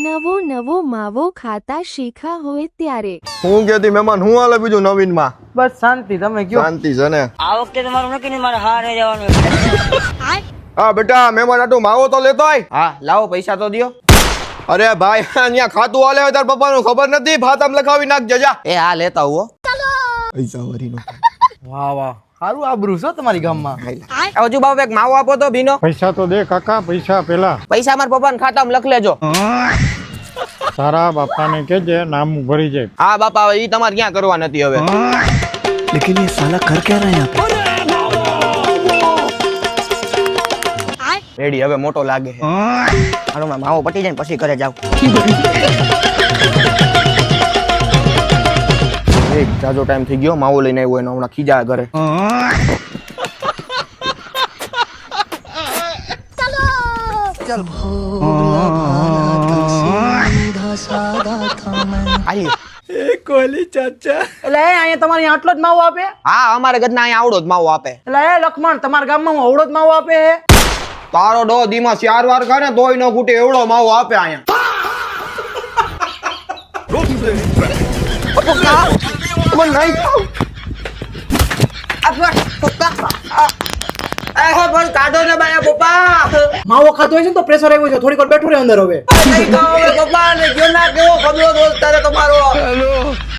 નવો નવો માવો ખાતા શીખા હોય ત્યારે હું કેતી મહેમાન હું હાલે બીજું નવીન માં બસ શાંતિ, તમે કયો? શાંતિ છે ને? આ વખતે તમારું નક્કી નહીં, મારે હારે જવાનું. હા બેટા મહેમાન આટલું માવો તો લેતો આય. હા લાવો, પૈસા તો દ્યો. અરે ભાઈ અહીંયા ખાતું હાલે હોય તાર પપ્પા નું ખબર નથી, ફાતમ લખાવી નાખ જજા. એ હા લેતા હો. પૈસા વરીનો વાહ વાહ, સારું આબરૂ છો તમારી ગામમાં. હજુ બાપ એક માવો આપો તો ભીનો. પૈસા તો દે કાકા, પૈસા પેલા પૈસા મારા પપ્પાના ખાતામાં લખ લેજો. તારા બાપાને કહેજે નામ ભરી જાય. હા બાપા, હવે ઈ તમારે ક્યાં કરવા નથી હવે. लेकिन ये साला कर क्या रहा है यहाँ पे? રેડી, હવે મોટો લાગે છે. હાલો માવો પટી જાય ને પછી ઘરે જાવ. એક જાજો ટાઈમ થઈ ગયો, માવો લઈને આવ્યો એનો, હમણાં ખીજા ઘરે. આલી. એટલે અહીંયા તમારે આટલો જ માવો આપે? હા, અમારે ઘરના અહીંયા આવડો જ માવો આપે. એટલે એ લખમણ, તમારા ગામમાં હું અવળો જ માવો આપે હે? તારો ડો દીમાં 4 વાર કરે તોય નો ખૂટે એવડો માવો આપે અહીંયા. માવો ખાતો હોય છે ને તો પ્રેશર આવ્યું છે, થોડીક વાર બેઠું રહે અંદર હવે. પપ્પા ને ગયો ના કેવો ખબર દોસ્ત તારે તમારો.